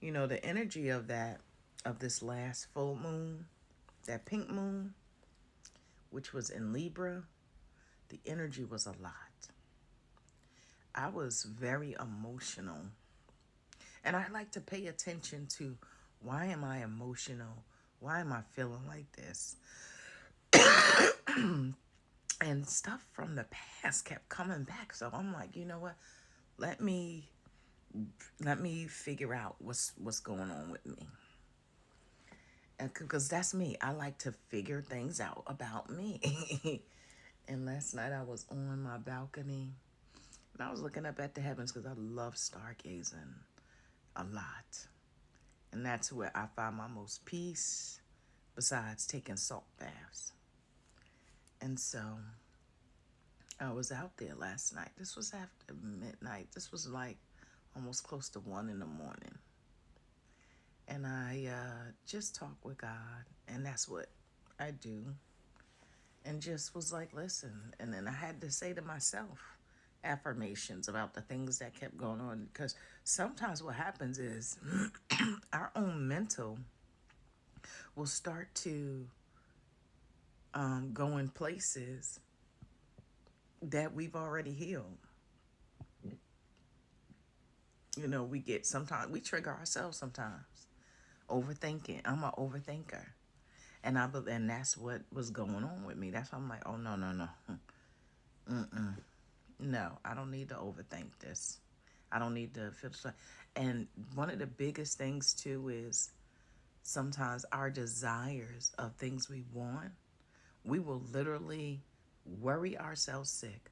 You know, the energy of this last full moon, that pink moon, which was in Libra, the energy was a lot. I was very emotional. And I like to pay attention to, why am I emotional? Why am I feeling like this? And stuff from the past kept coming back. So I'm like, you know what? Let me figure out what's going on with me. And because that's me. I like to figure things out about me. And last night I was on my balcony and I was looking up at the heavens because I love stargazing a lot. And that's where I find my most peace besides taking salt baths. And so I was out there last night. This was after midnight. This was like almost close to 1 in the morning. And I just talked with God, and that's what I do. And just was like, listen. And then I had to say to myself affirmations about the things that kept going on. Because sometimes what happens is our own mental will start to go in places that we've already healed. You know, sometimes we trigger ourselves sometimes. Overthinking. I'm an overthinker. And that's what was going on with me. That's why I'm like, oh no, no, no. No, I don't need to overthink this. I don't need to feel so. And one of the biggest things too is sometimes our desires of things we want, we will literally worry ourselves sick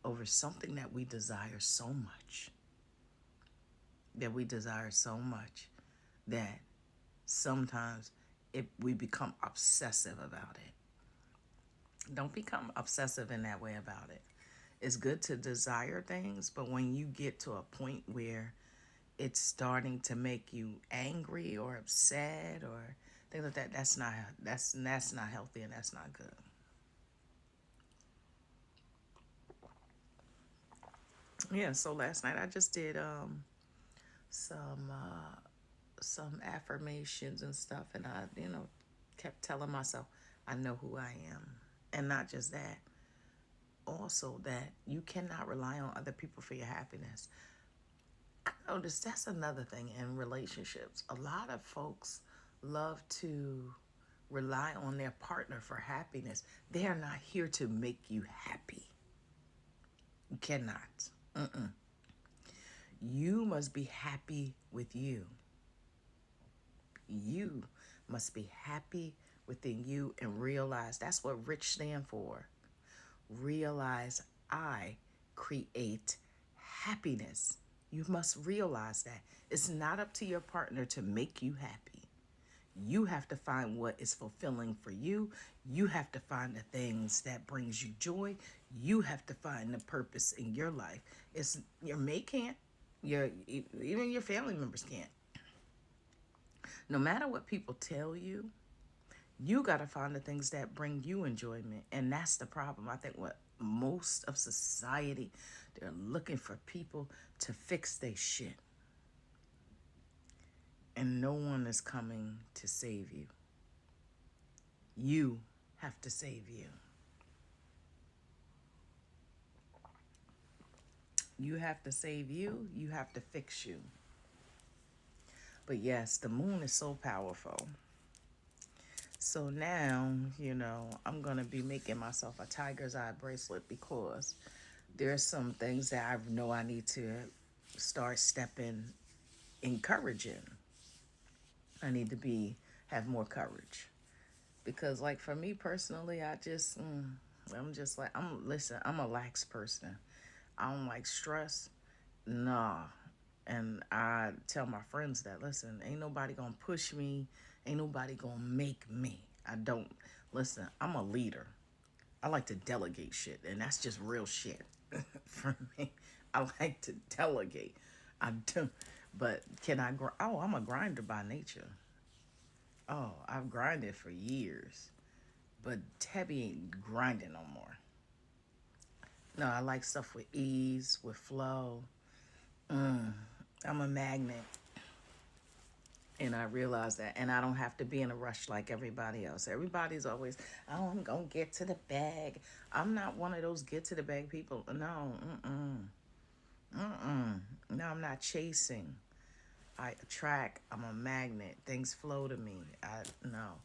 over something that we desire so much. That we desire so much that sometimes we become obsessive about it. Don't become obsessive in that way about it. It's good to desire things, but when you get to a point where it's starting to make you angry or upset or things like that, that's not healthy and that's not good. Yeah, so last night I just did some some affirmations and stuff, and I, kept telling myself I know who I am. And not just that, also that you cannot rely on other people for your happiness. I noticed that's another thing in relationships. A lot of folks love to rely on their partner for happiness. They are not here to make you happy. You cannot. You must be happy with you. You must be happy within you and realize that's what rich stand for. Realize I create happiness. You must realize that it's not up to your partner to make you happy. You have to find what is fulfilling for you. You have to find the things that brings you joy. You have to find the purpose in your life. It's your mate can't. Even your family members can't. No matter what people tell you got to find the things that bring you enjoyment. And that's the problem. I think what most of society, they're looking for people to fix their shit. And no one is coming to save you. You have to save you. You have to save you. You have to fix you. But yes, the moon is so powerful. So now, I'm going to be making myself a tiger's eye bracelet because there's some things that I know I need to start stepping encouraging. I need to have more courage. Because like for me personally, I'm just like, I'm a lax person. I don't like stress. Nah. And I tell my friends that, listen, ain't nobody gonna push me. Ain't nobody gonna make me. I don't, listen, I'm a leader. I like to delegate shit, and that's just real shit for me. I like to delegate. I do. But oh, I'm a grinder by nature. Oh, I've grinded for years. But Tebby ain't grinding no more. No, I like stuff with ease, with flow. I'm a magnet. And I realize that. And I don't have to be in a rush like everybody else. Everybody's always, oh, I'm going to get to the bag. I'm not one of those get to the bag people. No, no, I'm not chasing. I attract. I'm a magnet. Things flow to me. I no.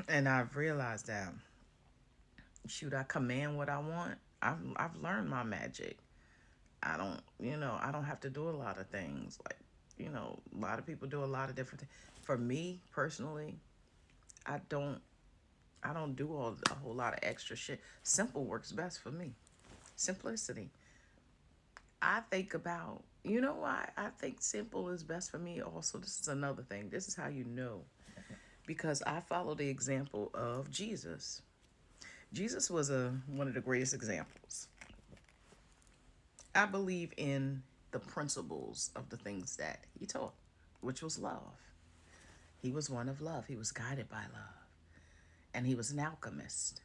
And I've realized that, shoot, I command what I want. I've learned my magic. I don't, I don't have to do a lot of things. Like, a lot of people do a lot of different things. For me personally, I don't I don't do a whole lot of extra shit. Simple works best for me. Simplicity. I think about, why I think simple is best for me also. This is another thing. This is how you know. Because I follow the example of Jesus. Jesus was one of the greatest examples. I believe in the principles of the things that he taught, which was love. He was one of love. He was guided by love. And he was an alchemist.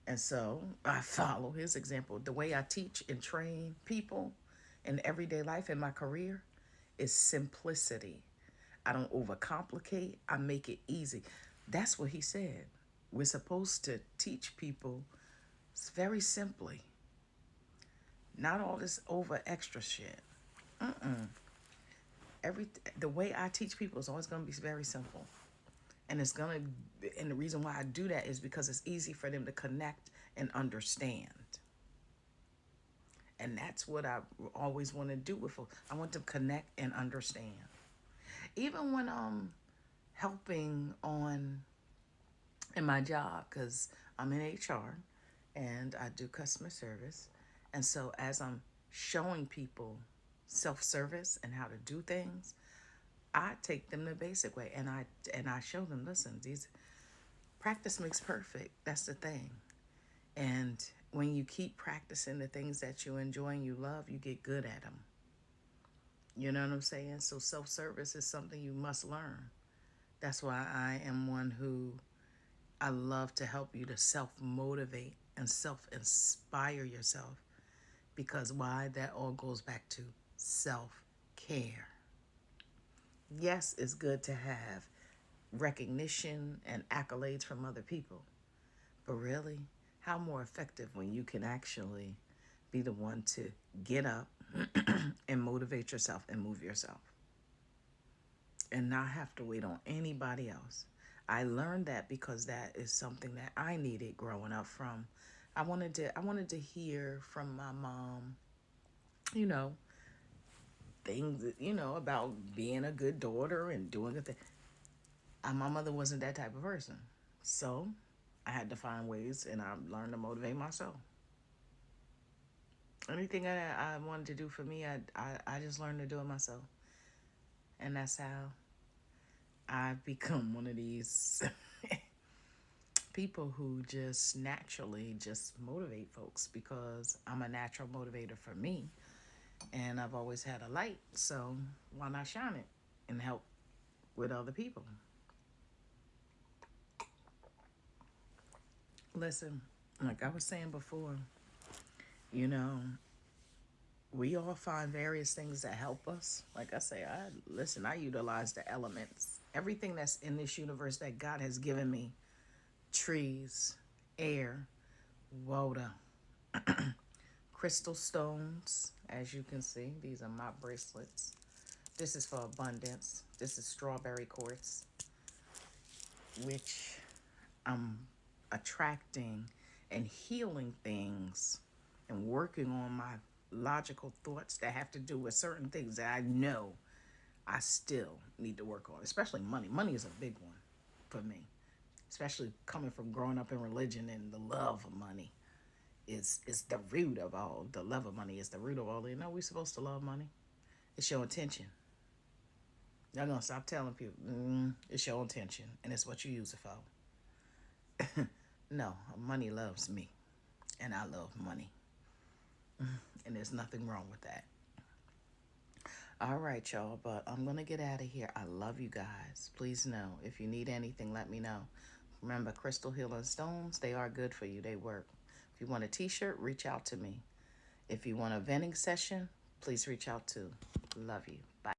And so I follow his example. The way I teach and train people in everyday life in my career is simplicity. I don't overcomplicate. I make it easy. That's what he said. We're supposed to teach people very simply. Not all this over extra shit. Every the way I teach people is always going to be very simple. And the reason why I do that is because it's easy for them to connect and understand. And that's what I always want to do with folks. I want them to connect and understand. Even when I'm helping in my job, because I'm in HR and I do customer service. And so as I'm showing people self-service and how to do things, I take them the basic way, and I show them, listen, these practice makes perfect. That's the thing. And when you keep practicing the things that you enjoy and you love, you get good at them. You know what I'm saying? So self-service is something you must learn. That's why I am one who I love to help you to self-motivate and self-inspire yourself. Because why? That all goes back to self-care. Yes, it's good to have recognition and accolades from other people. But really, how more effective when you can actually be the one to get up and motivate yourself and move yourself and not have to wait on anybody else. I learned that because that is something that I needed growing up from. I wanted to hear from my mom, you know, things, about being a good daughter and doing good things. My mother wasn't that type of person. So I had to find ways, and I learned to motivate myself. Anything that I wanted to do for me, I just learned to do it myself. And that's how I've become one of these people who just naturally just motivate folks because I'm a natural motivator for me. And I've always had a light, so why not shine it and help with other people? Listen, like I was saying before, you know, we all find various things that help us. Like I say, I utilize the elements. Everything that's in this universe that God has given me, trees, air, water, crystal stones, as you can see. These are my bracelets. This is for abundance. This is strawberry quartz, which I'm attracting and healing things and working on my logical thoughts that have to do with certain things that I know I still need to work on, especially money. Money is a big one for me, especially coming from growing up in religion, and the love of money is the root of all. The love of money is the root of all. We're supposed to love money. It's your intention. Y'all gonna stop telling people it's your intention and it's what you use it for. No, money loves me, and I love money, and there's nothing wrong with that. All right, y'all, but I'm going to get out of here. I love you guys. Please know, if you need anything, let me know. Remember, crystal healing stones, they are good for you. They work. If you want a t-shirt, reach out to me. If you want a vending session, please reach out too. Love you.